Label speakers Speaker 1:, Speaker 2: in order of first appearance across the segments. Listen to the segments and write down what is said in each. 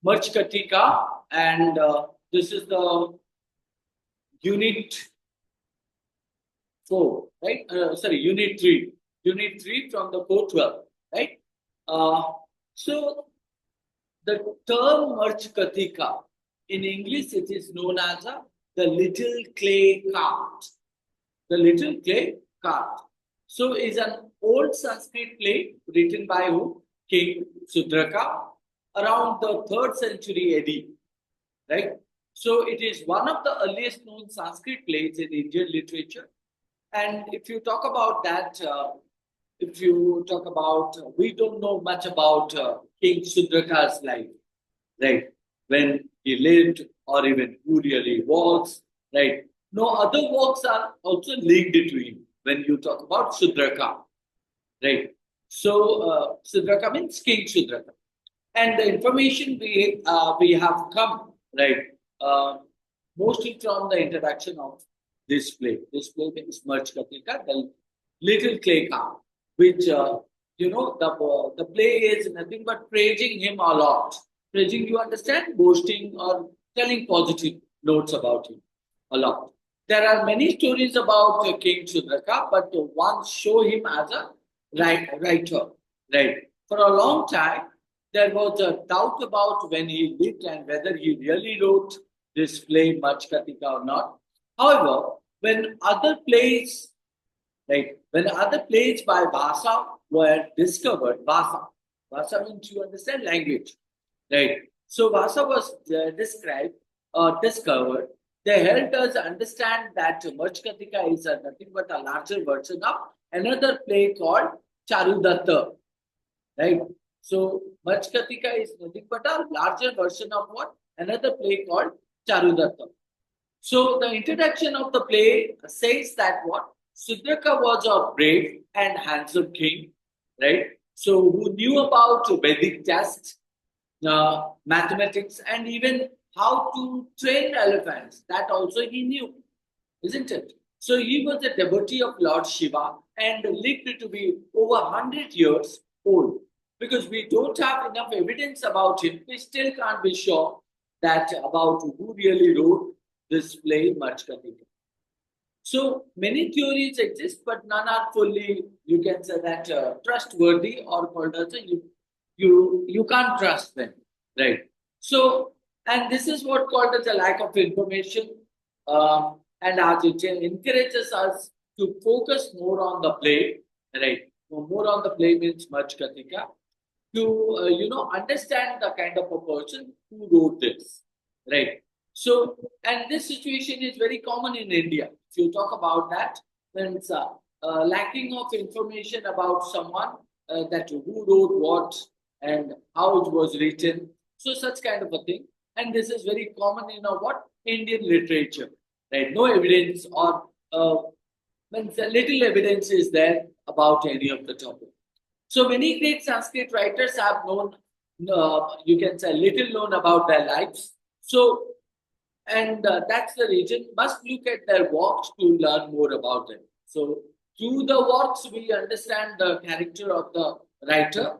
Speaker 1: Mrchchhakatika, and this is the unit 4, right? Sorry, unit 3. Unit 3 from the core 12, right? So the term Mrchchhakatika, in English, it is known as the little clay cart. The little clay cart. So is an old Sanskrit play written by who? King Shudraka around the 3rd century AD, right? So it is one of the earliest known Sanskrit plays in Indian literature. And if you talk about that, we don't know much about King Shudraka's life, right? When he lived, or even who really was, right? No other works are also linked to him when you talk about Shudraka, right? So Shudraka means King Shudraka, and the information we have come, right, mostly from the introduction of this play. This play means Mrchchhakatika, the little clay car, which the play is nothing but praising him a lot. Praising, you understand, boasting or telling positive notes about him a lot. There are many stories about King Shudraka, but one show him as a writer. Right. For a long time, there was a doubt about when he lived and whether he really wrote this play Mrchchhakatika or not. However, when other plays, right, when other plays by Bhasa were discovered, Bhasa means, you understand, language, right? So Bhasa was discovered. They helped us understand that Mrchchhakatika is nothing but a larger version of another play called Charudatta, right? So Mrchchhakatika is nothing but a larger version of what? Another play called Charudatta. So the introduction of the play says that what? Śūdraka was a brave and handsome king, right? So who knew about Vedic tests, mathematics, and even how to train elephants. That also he knew, isn't it? So he was a devotee of Lord Shiva and lived to be over 100 years old. Because we don't have enough evidence about him, we still can't be sure that about who really wrote this play Mrchchhakatika. So many theories exist, but none are fully, you can say that, trustworthy, or called as you can't trust them, right? So, and this is what called as a lack of information, and as it encourages us to focus more on the play, right? More on the play means Mrchchhakatika, to understand the kind of a person who wrote this, right? So, and this situation is very common in India. If you talk about that, then it's lacking of information about someone, that who wrote what and how it was written. So, such kind of a thing. And this is very common in what? Indian literature, right? No evidence, or little evidence is there about any of the topic. So many great Sanskrit writers have known, you can say, little known about their lives. So, and that's the reason must look at their works to learn more about them. So through the works, we understand the character of the writer,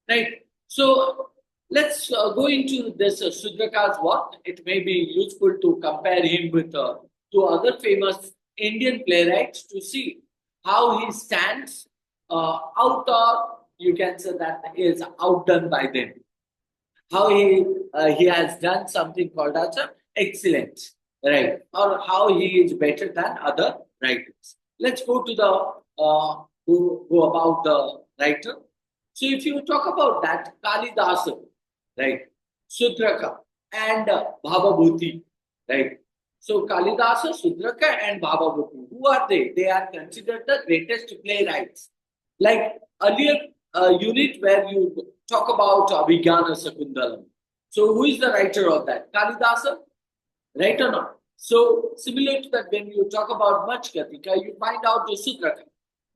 Speaker 1: right? So let's go into this Śūdraka's work. It may be useful to compare him with two other famous Indian playwrights to see how he stands out, or you can say that he is outdone by them. How he has done something called as excellent, right? Or how he is better than other writers. Let's go to the go about the writer. So if you talk about that, Kalidasa, right, Śūdraka, and Bhavabhuti, right? So Kalidasa, Śūdraka, and Bhavabhuti, who are they? They are considered the greatest playwrights. Like earlier unit where you talk about Abhigyana Sakundalam. So who is the writer of that? Kalidasa, right or not? So similar to that, when you talk about Mrchchhakatika, you find out the Śūdraka,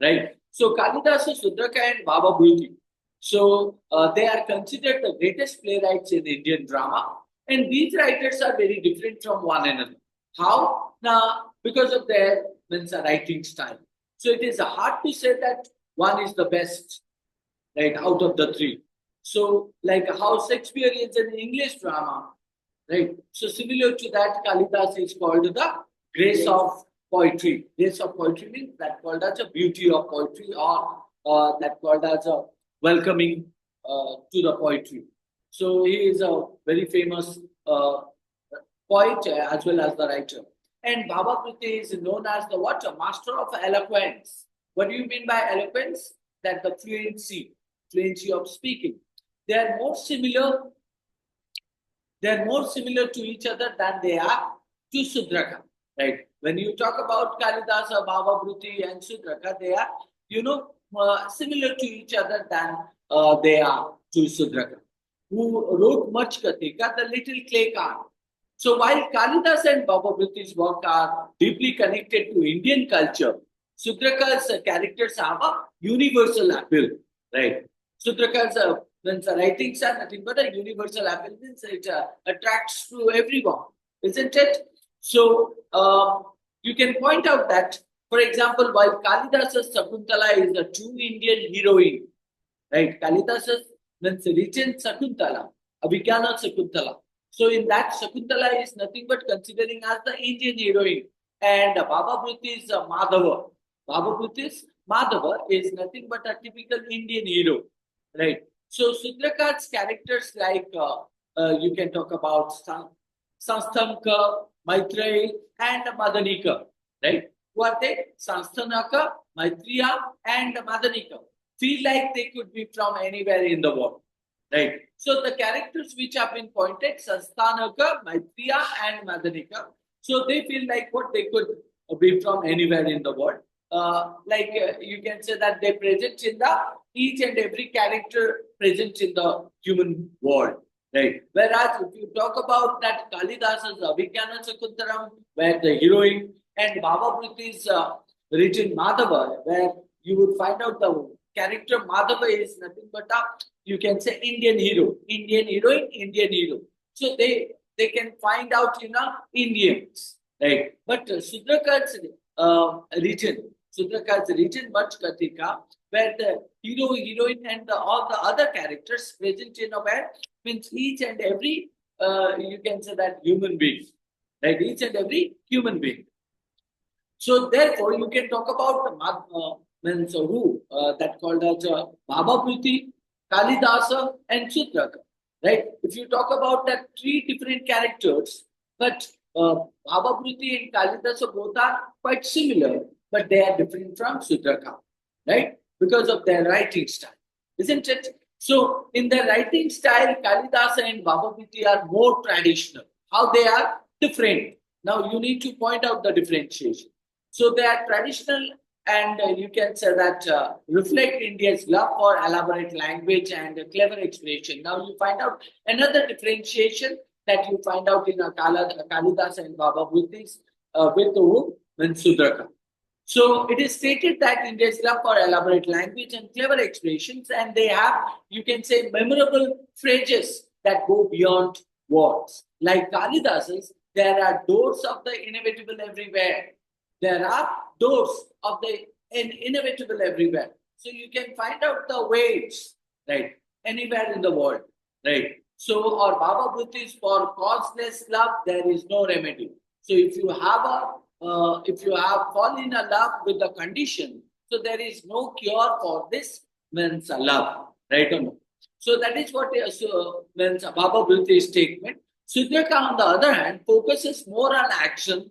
Speaker 1: right? So Kalidasa, Śūdraka, and Bhavabhuti. So they are considered the greatest playwrights in Indian drama, and these writers are very different from one another. How? Now, because of their writing style. So it is hard to say that one is the best, right, out of the three. So, like how Shakespeare is an English drama, right? So, similar to that, Kalidas is called the grace of poetry. Grace of poetry means that called as a beauty of poetry, or that called as a welcoming to the poetry. So, he is a very famous poet as well as the writer. And Baba Priti is known as the what? A master of eloquence. What do you mean by eloquence? That the fluency of speaking. They are more similar. They are more similar to each other than they are to Shudraka. Right? When you talk about Kalidasa, Baba Priti, and Shudraka, they are similar to each other than they are to Shudraka. Who wrote Mrchchhakatika, the little clay car. So while Kalidas and Bhababriti's work are deeply connected to Indian culture, Shudraka's characters have a universal appeal, right? Shudraka's writings are nothing but a universal appeal, means it attracts to everyone, isn't it? So you can point out that, for example, while Kalidas's Sakuntala is a true Indian heroine, right? Kalidas's means written Sakuntala, Abhigyana Sakuntala. So in that, Shakuntala is nothing but considering as the Indian heroine, and Baba Briti's Madhava. Baba Briti's Madhava is nothing but a typical Indian hero, right? So Shudraka's characters like you can talk about Sansthamka, Maitreyi, and Madanika, right? Who are they? Sansthanaka, Maitreya, and Madanika. Feel like they could be from anywhere in the world. Right. So the characters which have been pointed, Sansthanaka, Maitreya, and Madanika. So they feel like what they could be from anywhere in the world. You can say that they present in the each and every character present in the human world. Right. Whereas if you talk about that Kalidasa's Abhigyana Sakuntaram, where the heroine, and Baba Priti's written Madhava, where you would find out the character Madhava is nothing but a, you can say, Indian hero, Indian heroine, Indian hero. So they can find out Indians, right? But Shudraka's written Mrchchhakatika, where the hero, heroine, and all the other characters present in a where means each and every you can say that human being, right? Each and every human being. So therefore, you can talk about who that called as Baba Priti, Kalidasa, and Shudraka, right? If you talk about that three different characters, but Baba Priti and Kalidasa both are quite similar, but they are different from Shudraka, right? Because of their writing style, isn't it? So in their writing style, Kalidasa and Baba Priti are more traditional. How they are different? Now you need to point out the differentiation. So they are traditional, and you can say that reflect India's love for elaborate language and clever expression. Now you find out another differentiation that you find out in Kalidasa and Baba Buddhis with whom? Shudraka. So it is stated that India's love for elaborate language and clever expressions, and they have, you can say, memorable phrases that go beyond words. Like Kalidasa's, there are doors of the inevitable everywhere. There are doors of the inevitable everywhere. So you can find out the ways, right? Anywhere in the world, right? So, or Baba Buddhis, for causeless love, there is no remedy. So if you have fallen in love with the condition, so there is no cure for this means love, right? So that is what means Baba Buddhi's statement. Shudraka, on the other hand, focuses more on action,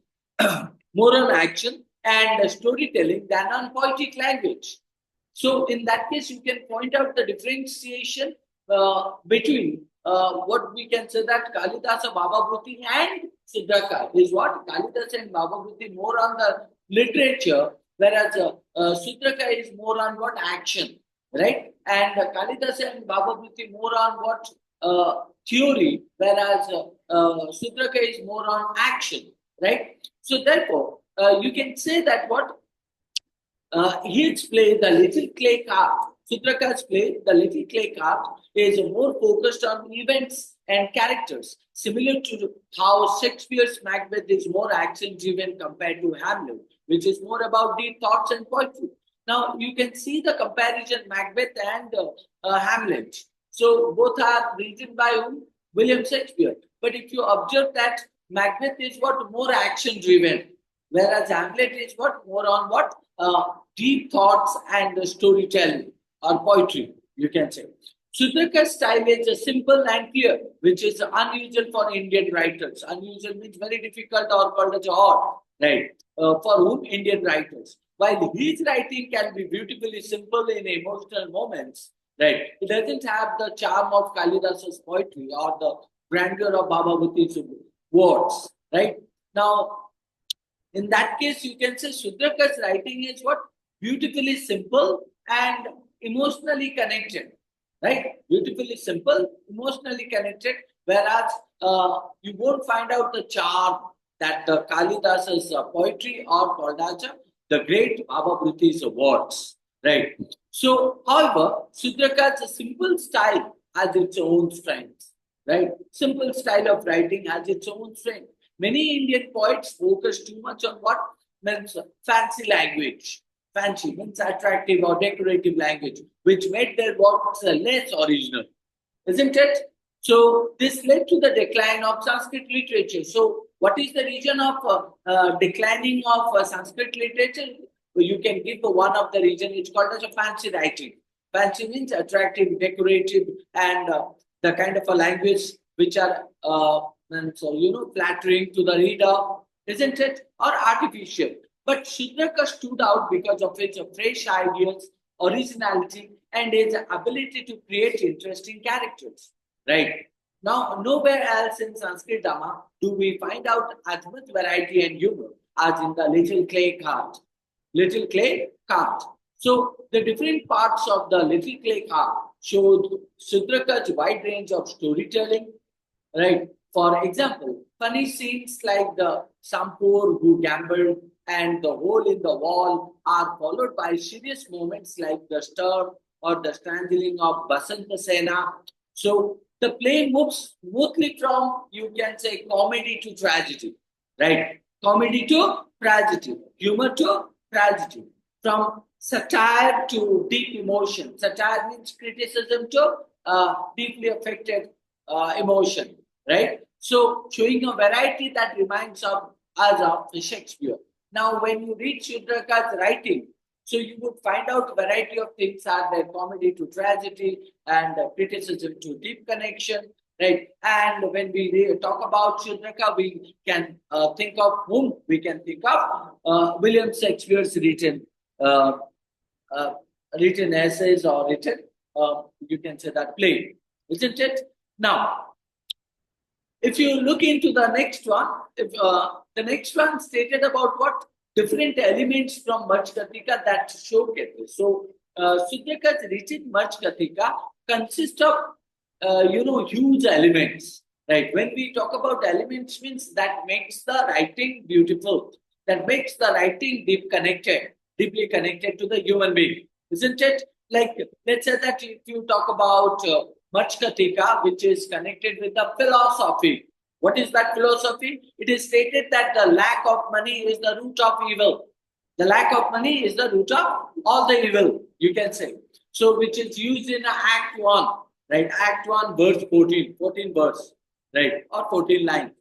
Speaker 1: moral action, and storytelling than on poetic language. So in that case, you can point out the differentiation between what we can say that Kalidasa, Baba Bhuti, and Shudraka is what Kalidasa and Baba Bhuti more on the literature, whereas Shudraka is more on what action, right? And Kalidasa and Baba Bhuti more on what theory, whereas Shudraka is more on action, right? So therefore, you can say that what his play, The Little Clay Cart, Shudraka's play, The Little Clay Cart, is more focused on events and characters, similar to how Shakespeare's Macbeth is more action-driven compared to Hamlet, which is more about deep thoughts and poetry. Now, you can see the comparison Macbeth and Hamlet. So both are written by whom? William Shakespeare. But if you observe that Macbeth is what? More action driven, whereas Hamlet is what? More on what? Deep thoughts and storytelling or poetry, you can say. Shudraka's style is simple and clear, which is unusual for Indian writers. Unusual means very difficult or called as odd, right? For whom? Indian writers. While his writing can be beautifully simple in emotional moments, right? It doesn't have the charm of Kalidasa's poetry or the grandeur of Bhabavati's words, right? Now, in that case, you can say Shudraka's writing is what? Beautifully simple and emotionally connected, right? Beautifully simple, emotionally connected, whereas you won't find out the charm that the Kalidasa's poetry or Kordacha, the great Bhabavati's words, right? So, however, Shudraka's simple style has its own strengths, right? Simple style of writing has its own strength. Many Indian poets focus too much on what means fancy language. Fancy means attractive or decorative language, which made their works less original, isn't it? So this led to the decline of Sanskrit literature. So what is the reason of declining of Sanskrit literature? Well, you can give one of the reason. It's called as a fancy writing. Fancy means attractive, decorative, and the kind of a language which are and so flattering to the reader, isn't it? Or artificial. But Śūdraka stood out because of its fresh ideas, originality, and its ability to create interesting characters. Right. Now, nowhere else in Sanskrit drama do we find out as much variety and humor as in the little clay cart. Little clay cart. So, the different parts of the little clay cart showed Śūdraka's wide range of storytelling, right? For example, funny scenes like the Sampur who gambled and the hole in the wall are followed by serious moments like the stir or the strangling of Basanta Sena. So the play moves smoothly from, you can say, comedy to tragedy, right? Comedy to tragedy, humor to tragedy, from satire to deep emotion. Satire means criticism to deeply affected emotion, right? So showing a variety that reminds of us of Shakespeare. Now, when you read Shudraka's writing, so you would find out a variety of things are there: comedy to tragedy and criticism to deep connection, right? And when we talk about Shudraka, we can think of whom? We can think of William Shakespeare's uh, uh, written essays or written, you can say that play, isn't it? Now, if you look into the next one, if the next one stated about what different elements from Mrchchhakatika that showcases. So, Shudraka's written Mrchchhakatika consists of huge elements. Right. When we talk about elements, means that makes the writing beautiful, that makes the writing deeply connected to the human being, isn't it? Like let's say that if you talk about Mrchchhakatika, which is connected with the philosophy. What is that philosophy? It is stated that the lack of money is the root of evil. The lack of money is the root of all the evil, you can say. So, which is used in Act 1, right? Act 1, verse 14, 14 verse, right? Or 14 line.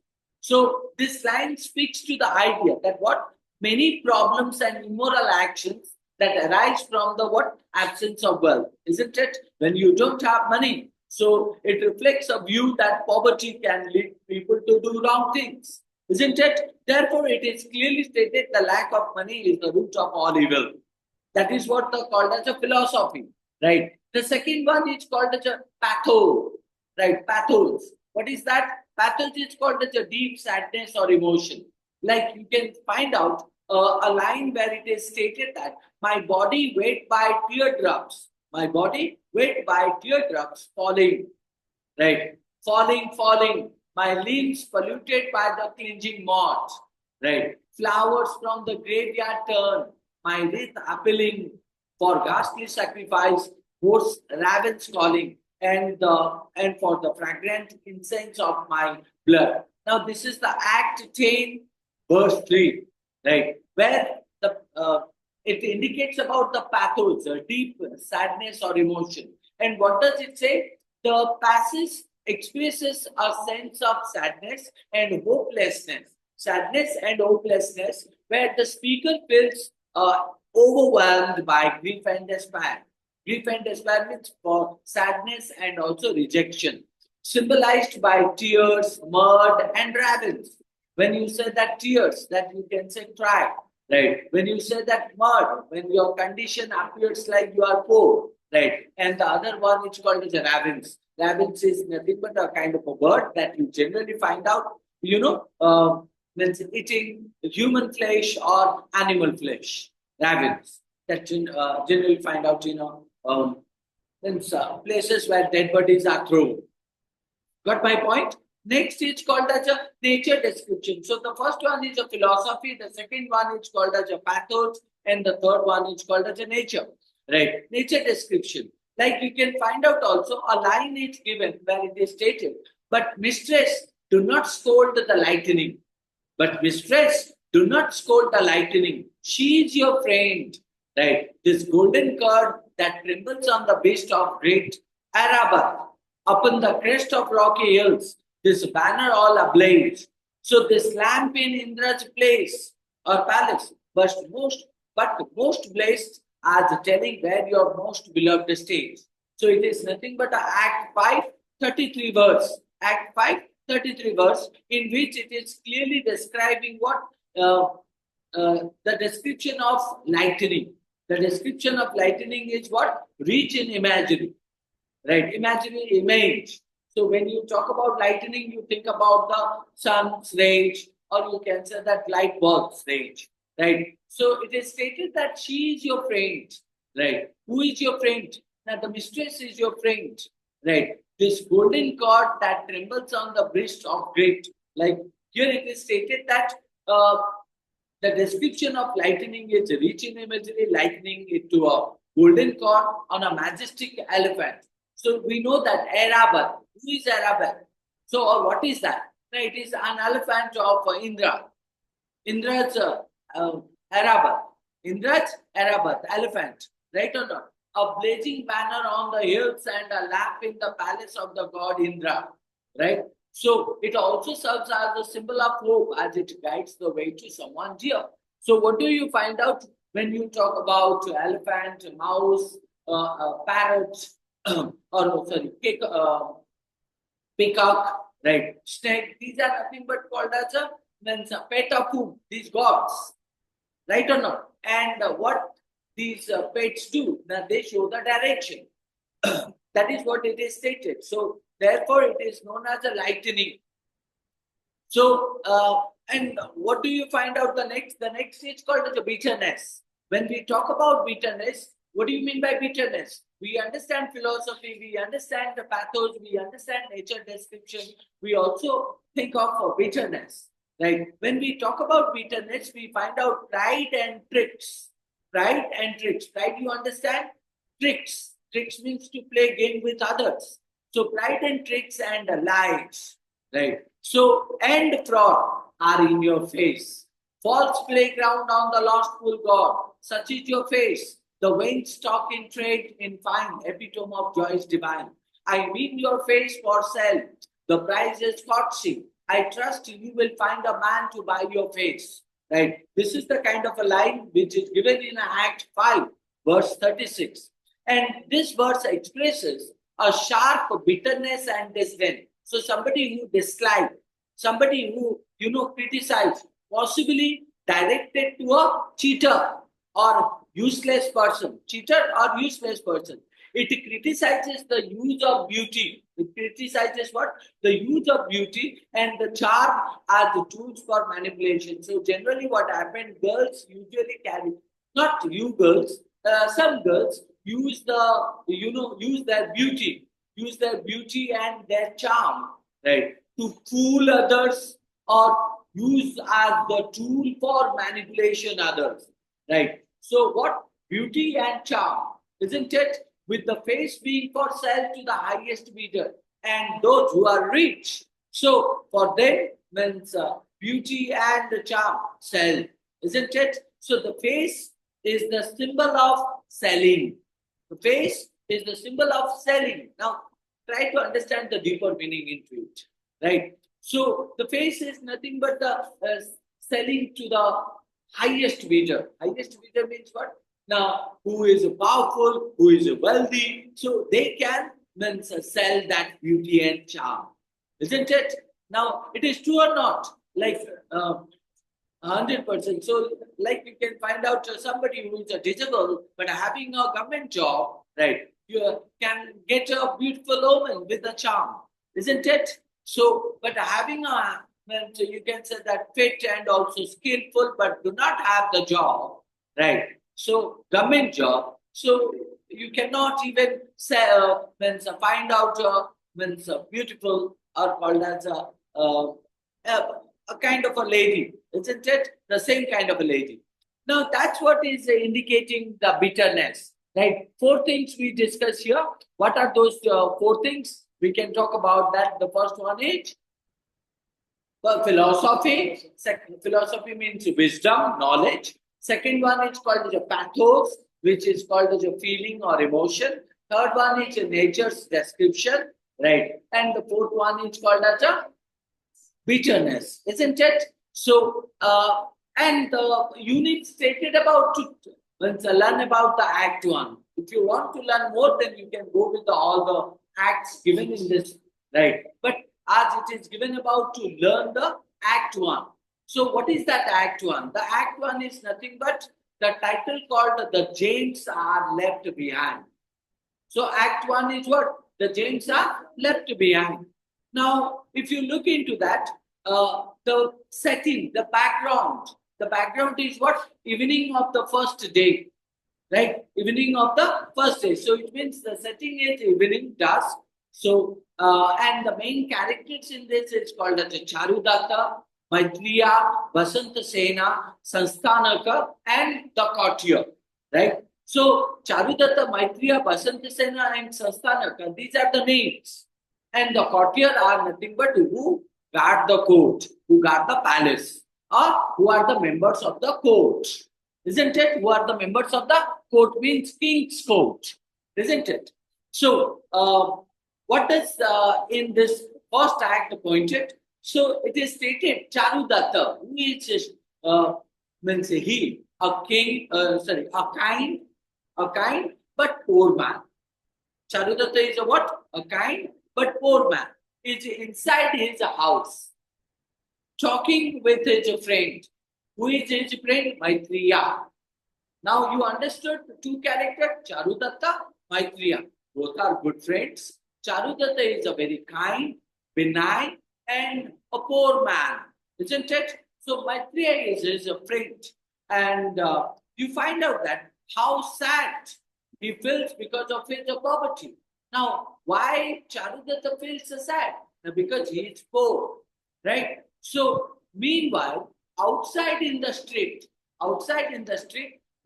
Speaker 1: So, this line speaks to the idea that what many problems and immoral actions that arise from the what absence of wealth, isn't it? When you don't have money, so it reflects a view that poverty can lead people to do wrong things, isn't it? Therefore, it is clearly stated the lack of money is the root of all evil. That is what the called as a philosophy, right? The second one is called as a pathos, right? Pathos. What is that? Pathos is called as a deep sadness or emotion. Like you can find out a line where it is stated that my body weighted by teardrops, my body weighted by teardrops falling, right? Falling, my limbs polluted by the clinging moth, right? Flowers from the graveyard turn, my wreath appealing for ghastly sacrifice, horse ravens calling, and for the fragrant incense of my blood. Now this is the Act 10, verse 3, right? Where the it indicates about the pathos, a deep sadness or emotion. And what does it say? The passage expresses a sense of sadness and hopelessness. Sadness and hopelessness, where the speaker feels overwhelmed by grief and despair. Grief and despair means for sadness and also rejection, symbolized by tears, mud, and ravens. When you say that tears, that you can say cry, right? When you say that mud, when your condition appears like you are poor, right? And the other one is called as a ravens. Ravens is nothing but a kind of a bird that you generally find out, means eating human flesh or animal flesh. Ravens that generally find out, in places where dead bodies are thrown. Got my point? Next is called as a nature description. So the first one is a philosophy, the second one is called as a pathos, and the third one is called as a nature. Right? Nature description. Like you can find out also a line is given where it is stated, but mistress, do not scold the lightning. But mistress, do not scold the lightning. She is your friend. Right? This golden curd that trembles on the beast of great Arabat, upon the crest of rocky hills, this banner all ablaze. So this lamp in Indra's place or palace, but most blessed as telling where your most beloved stays. So it is nothing but a Act 5, 33 verse. Act 5, 33 verse, in which it is clearly describing what the description of lightning. The description of lightning is what? Rich in imagery. Right? Imaginary image. So when you talk about lightning, you think about the sun's range, or you can say that light bulb's range. Right? So it is stated that she is your friend. Right? Who is your friend? Now the mistress is your friend. Right? This golden cord that trembles on the breast of great. Like here it is stated that the description of lightning is rich in imagery, lightning into a golden cord on a majestic elephant. So we know that Arabat. Who is Arabat? So what is that? It is an elephant of Indra. Indra's Arabat. Indra's Arabat, elephant. Right or not? A blazing banner on the hills and a lamp in the palace of the god Indra. Right? So it also serves as a symbol of hope as it guides the way to someone dear. So what do you find out when you talk about elephant, mouse, parrot, or sorry, peacock, right? Snake. These are nothing but called as a pet of whom? These gods, right or not? And what these pets do? Now they show the direction. That is what it is stated. So therefore, it is known as a lightning. So, and what do you find out the next? The next is called as a bitterness. When we talk about bitterness, what do you mean by bitterness? We understand philosophy, we understand the pathos, we understand nature description. We also think of bitterness, right? When we talk about bitterness, we find out pride and tricks. Pride and tricks. Pride, you understand? Tricks. Tricks means to play game with others. So pride and tricks and lies, right? So, and fraud are in your face. False playground on the lost fool god. Such is your face. The vain stock in trade in fine, epitome of joys divine. I mean your face for sale. The price is courtesy. I trust you will find a man to buy your face. Right? This is the kind of a line which is given in Act 5, verse 36. And this verse expresses a sharp bitterness and disdain. So somebody who dislikes, somebody who, criticizes, possibly directed to a cheater or useless person. Cheater or useless person. It criticizes the use of beauty. It criticizes what? The use of beauty and the charm as the tools for manipulation. So generally what happened, girls usually carry, not you girls, some girls use use their beauty and their charm, right, to fool others or use as the tool for manipulation others, right? So what? Beauty and charm, isn't it? With the face being for sale to the highest bidder and those who are rich. So for them means beauty and the charm sell, isn't it? So the face is the symbol of selling. The face is the symbol of selling. Now, try to understand the deeper meaning into it, right? So the face is nothing but the selling to the highest bidder. Highest bidder means what? Now, who is powerful, who is wealthy, so they can sell that beauty and charm, isn't it? Now, it is true or not? Like 100%. So, like you can find out somebody who is a disabled but having a government job, right? You can get a beautiful woman with a charm, isn't it? So, but having a, so you can say that fit and also skillful, but do not have the job, right? So, government job. So you cannot even say, find out beautiful or called as a kind of a lady, isn't it? The same kind of a lady. Now that's what is indicating the bitterness, right? Four things we discuss here. What are those four things? We can talk about that. The first one is philosophy. Second, philosophy means wisdom, knowledge. Second one is called the pathos, which is called as a feeling or emotion. Third one is nature's description, right? And the fourth one is called as a bitterness, isn't it? So, and the unit stated about to learn about the Act 1. If you want to learn more, then you can go with all the acts given in this, right? But as it is given about to learn the Act 1. So, what is that Act 1? The Act 1 is nothing but the title called The Giants Are Left Behind. So, Act 1 is what? The giants are left behind. Now, if you look into that, the setting, the background is what? Evening of the first day, right? Evening of the first day. So it means the setting is evening dusk. So, and the main characters in this is called as Charudata, Maitreya, Vasantasena, Sansthanaka, and the courtier, right? So, Charudata, Maitreya, Vasantasena, and Sansthanaka, these are the names. And the courtier are nothing but who guard the court, who guard the palace, or who are the members of the court. Isn't it? Who are the members of the court means king's court. Isn't it? So, what does in this first act pointed? So, it is stated Charudata, who is means he, a king, a kind but poor man. Charudata is a what? A kind but poor man. Is inside his house, talking with his friend. Who is his friend? Maitreya. Now you understood the two characters, Charudatta, Maitreya. Both are good friends. Charudatta is a very kind, benign, and a poor man, isn't it? So Maitreya is his friend. And you find out that how sad he feels because of his poverty. Now, why Charudatta feels so sad? Now, because he is poor, right? So, meanwhile, outside in the street,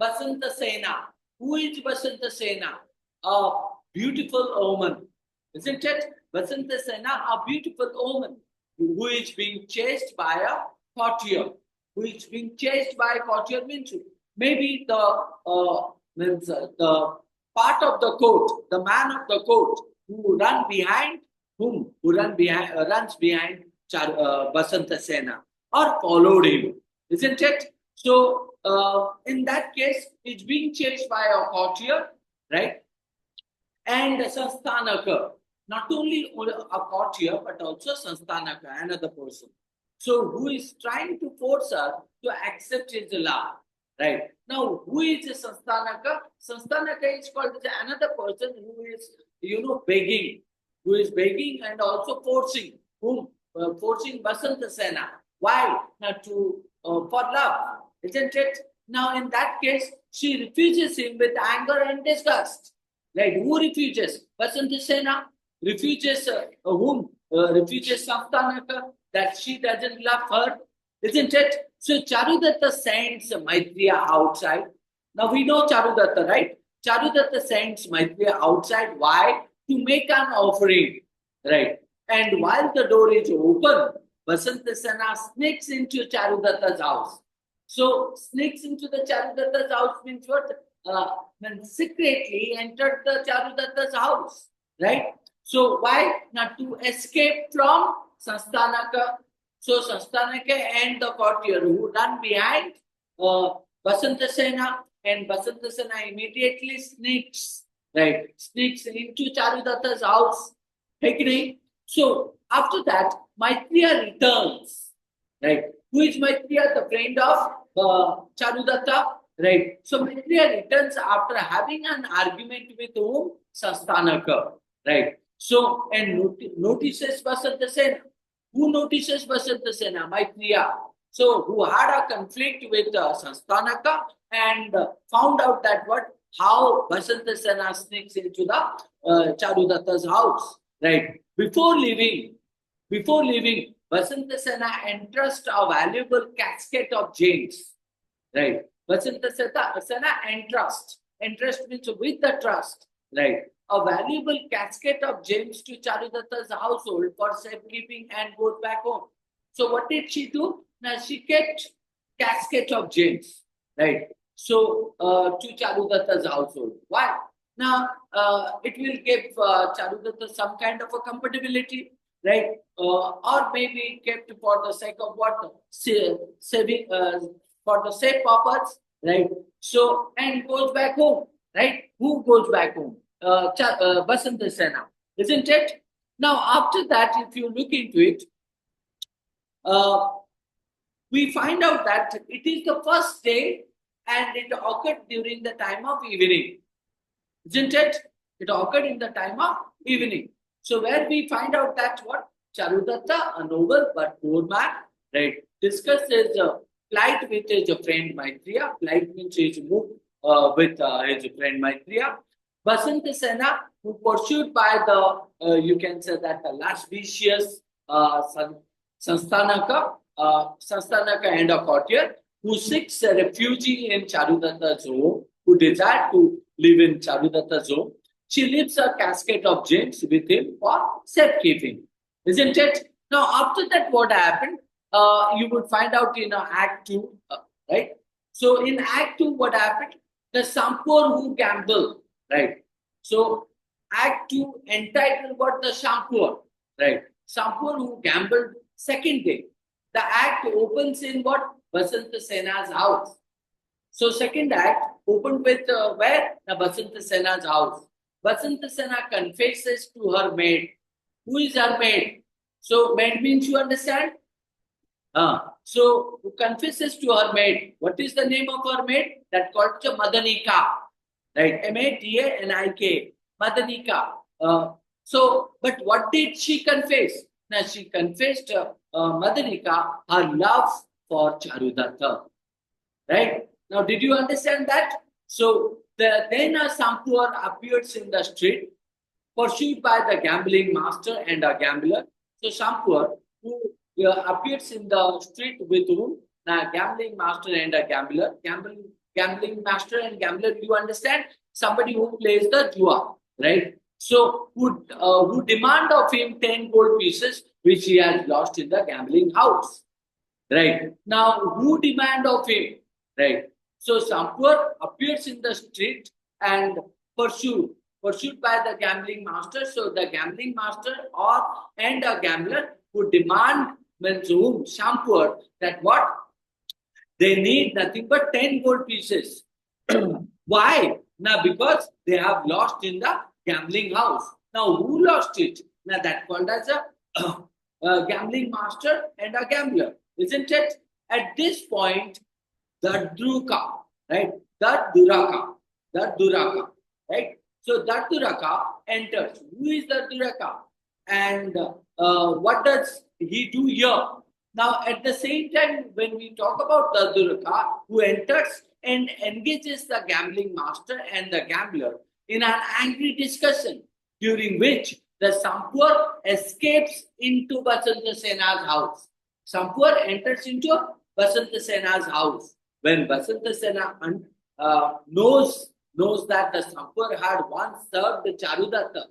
Speaker 1: Vasantasena. Who is Vasantasena? A beautiful woman, isn't it? Vasantasena, a beautiful woman who is being chased by a courtier. Who is being chased by a courtier means maybe the part of the court, the man of the court, who runs behind Vasantasena or followed him, isn't it? So in that case, it's being chased by a courtier, right? And Sansthanaka, not only a courtier but also Sansthanaka, another person. So who is trying to force her to accept his law. Right. Now, who is Sansthanaka? Sansthanaka is called another person who is, begging. Who is begging and also forcing. Whom? Forcing Vasantasena. Why? Now, for love. Isn't it? Now, in that case, she refuses him with anger and disgust. Right. Who refuses? Vasantasena refuses whom? Refuses Sansthanaka, that she doesn't love her. Isn't it? So Charudatta sends Maitreya outside. Now we know Charudatta, right? Charudatta sends Maitreya outside. Why? To make an offering, right? And while the door is open, Vasantasena sneaks into Charudatta's house. So sneaks into the Charudatta's house means what? Secretly entered the Charudatta's house, right? So why? Now to escape from Sanstanaka. So Sanstanaka and the courtier who run behind Vasantasena, and Vasantasena immediately sneaks, right? Sneaks into Charudatta's house. Agree? So after that, Maitreya returns, right? Who is Maitreya? The friend of Charudatta, right? So Maitreya returns after having an argument with whom? Sastanaka, right? So, and notices Vasantasena. Who notices Vasantasena? Maitreya. So, who had a conflict with Sastanaka and found out that how Vasantasena sneaks into the Charudatta's house, right? Before leaving, Vasantasena entrusts a valuable casket of gems, right? Vasantasena entrust. Entrust means with the trust, right? A valuable casket of gems to Charudatta's household for safekeeping and goes back home. So what did she do? Now she kept casket of gems, right? So to Charudatta's household. Why? Now it will give Charudatta some kind of a comfortability, right? Or maybe kept for the sake of what? Saving, for the safe purpose, right? So, and goes back home, right? Who goes back home? Vasantasena, isn't it? Now, after that, if you look into it, we find out that it is the first day and it occurred during the time of evening, isn't it? It occurred in the time of evening. So, where we find out that what? Charudatta, a noble but poor man, right, discussed his plight with his friend Maitreya. Plight means his move with his friend Maitreya. Vasantasena, who pursued by the, you can say that the lascivious Sanstanaka and a courtier, who seeks a refuge in Charudatta's home, who desired to live in Charudatta's home. She leaves a casket of gems with him for safekeeping, isn't it? Now, after that, what happened? You would find out in Act 2, right? So, in Act 2, what happened? The Sampur who gamble, right? So, Act 2 entitled what? The Shampur, right? Sampur who gambled second day. The act opens in what? Vasantasena's house. So, second act opened with where? The Vasantasena's house. Vasantasena confesses to her maid. Who is her maid? So, maid means you understand? So, who confesses to her maid. What is the name of her maid? That called Madanika. Right? Madanika. Madanika. So, but what did she confess? Now, she confessed Madanika her love for Charudatta. Right? Now, did you understand that? So, then a Sampur appears in the street, pursued by the gambling master and a gambler. So, Sampur, who appears in the street with whom? A gambling master and a gambler. Gambling master and gambler, you understand? Somebody who plays the jua, right? So, who demand of him 10 gold pieces, which he has lost in the gambling house. Right. Now, who demand of him? Right. So, Sampur appears in the street and pursued by the gambling master. So, the gambling master and a gambler who demand means whom? Sampur, that what? They need nothing but 10 gold pieces. Why? Now, because they have lost in the gambling house. Now, who lost it? Now, that called as a gambling master and a gambler, isn't it? At this point, the Druka, right? The Duraka, right? So, the Duraka enters. Who is the Duraka? And what does he do here? Now, at the same time, when we talk about the Duraka, who enters and engages the gambling master and the gambler in an angry discussion, during which the Sampur escapes into Vasantasena's house. Sampur enters into Vasantasena's house. When Vasantasena knows that the Sampur had once served the Charudatta,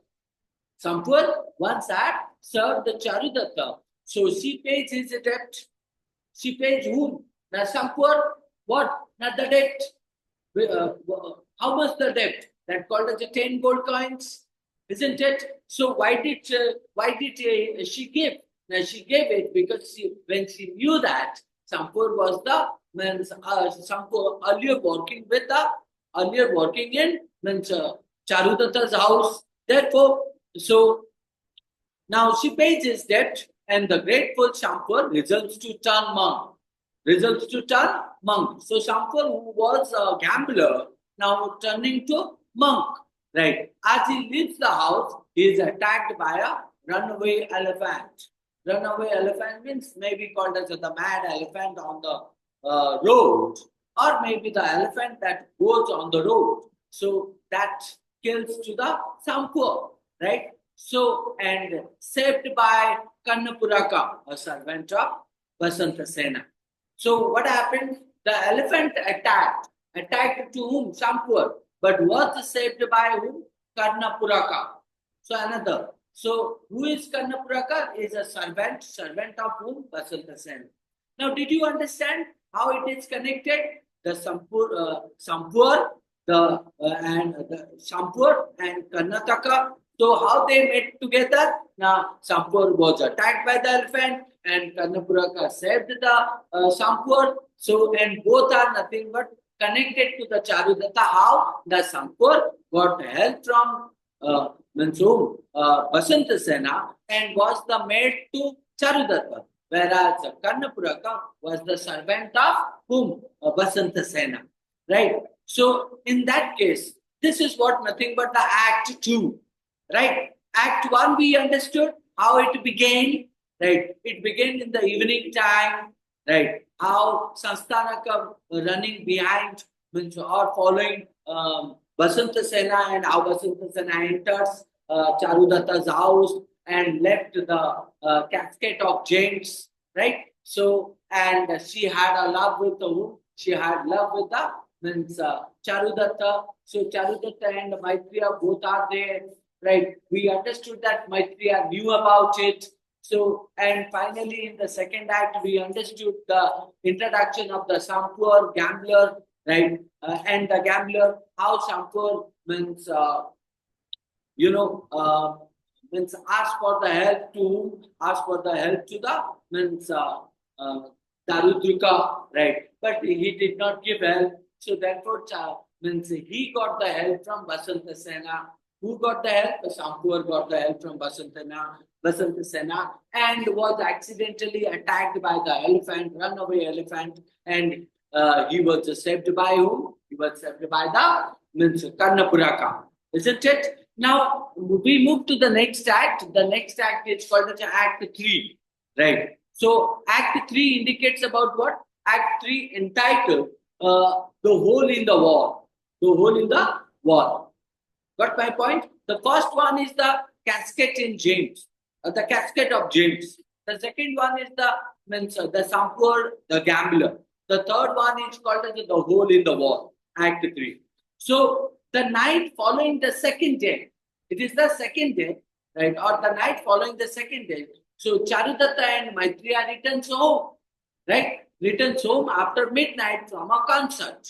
Speaker 1: Sampur once had served the Charudatta. So she pays his debt. She pays whom? Now Sampur, what? Now the debt. How much the debt? That called as the 10 gold coins. isn't it? So why did she give? Now she gave it because when she knew that Sampur was the means Sampur earlier working in means Charudatta's house. Therefore, so now she pays his debt, and the grateful Shampur resolves to turn monk. Results to turn monk. So Shampur, who was a gambler, now turning to monk. Right. As he leaves the house, he is attacked by a runaway elephant. Runaway elephant means maybe called as the mad elephant on the road, or maybe the elephant that goes on the road. So that kills to the Sampur, right? So, and saved by Kannapuraka, a servant of Basantasena. So, what happened? The elephant attacked to whom? Sampur, but was saved by whom? Karnapuraka. So, another. So, who is Karnapuraka? Is a servant of whom? Basantasena. Now, did you understand how it is connected? The Sampur, the Sampur and Karnataka. So how they met together? Now Sampur was attacked by the elephant and Karnapuraka saved the Sampur. So and both are nothing but connected to the Charudatta. How the Sampur got help from Basantasena and was the maid to Charudatta. Whereas Karnapuraka was the servant of whom? Basantasena. Right? So in that case, this is what nothing but the Act 2. Right? Act 1 we understood how it began. Right? It began in the evening time. Right? How Sanstanaka running behind or following Basantasena and how Basantasena enters Charudatta's house and left the casket of giants, right? So, and she had a love with whom? She had love with the Charudatta. So, Charudatta and Maitriya both are there, right? We understood that Maitriya knew about it. So, and finally, in the second act, we understood the introduction of the Sampur gambler, right? And the gambler, how Sampur means, means ask for the help to whom? Ask for the help to the means Darudruka, right? But he did not give help. So therefore, means he got the help from Basantasena. Who got the help? Sampur got the help from Basantasena and was accidentally attacked by the elephant, runaway elephant, and he was saved by whom? He was saved by the means Karnapuraka, isn't it? Now we move to the next act. The next act is called as Act 3, right? So Act 3 indicates about what? Act 3 entitled The Hole in the Wall. The Hole in the Wall. Got my point? The first one is the casket in James, the casket of James. The second one is the Sampur, the gambler. The third one is called as the hole in the wall, Act 3. So the night following the second day, it is the second day, right? Or the night following the second day. So Charudatta and Maitriya returns home, right? Returns home after midnight from a concert,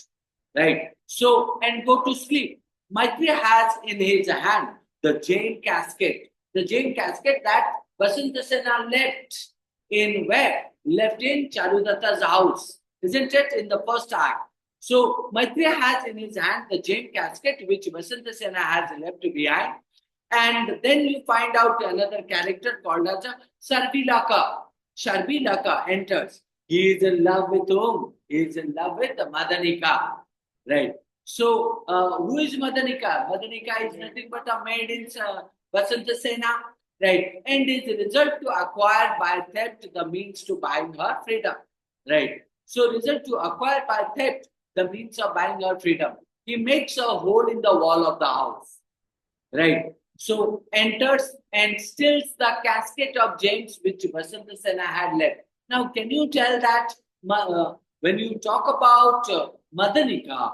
Speaker 1: right? So, and go to sleep. Maitriya has in his hand the Jain casket. The Jain casket that Basantasena left in where? Left in Charudatta's house. Isn't it? In the first act. So Maitriya has in his hand the Jain casket which Basantasena has left behind. And then you find out another character called as Sarvilaka. Sarvilaka enters. He is in love with whom? He is in love with Madanika. Right. So, who is Madanika? Madanika is nothing but a maid in Basantasena, right? And is the result to acquire by theft the means to buying her freedom, right? So, result to acquire by theft the means of buying her freedom. He makes a hole in the wall of the house, right? So, enters and steals the casket of James which Basantasena had left. Now, can you tell that when you talk about Madanika,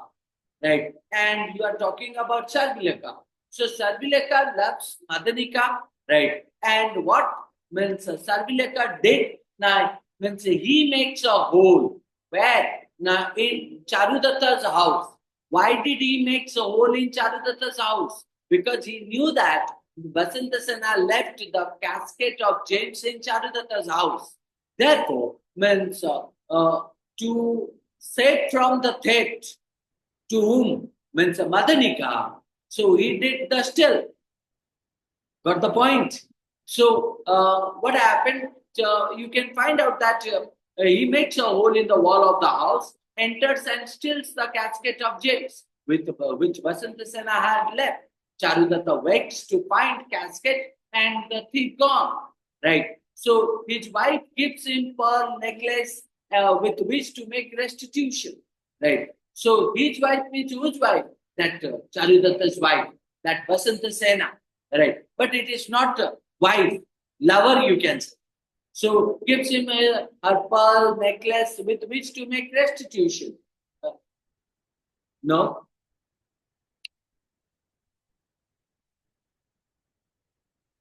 Speaker 1: right? And you are talking about Sarvilaka. So Sarvilaka loves Madanika, right? And what means Sarvilaka did now means he makes a hole where now in Charudatta's house. Why did he make a hole in Charudatta's house? Because he knew that Vasantasena left the casket of gems in Charudatta's house. Therefore, means to save from the theft, to whom means Madanika. So he did the still. Got the point? So what happened? You can find out that he makes a hole in the wall of the house, enters and steals the casket of gems with which Vasantasena had left. Charudatta wakes to find casket and the thief gone. Right. So his wife gives him pearl necklace with which to make restitution. Right. So his wife means whose wife? That Charudatta's wife, that Vasantasena. Right. But it is not a wife, lover, you can say. So gives him a pearl necklace with which to make restitution. No,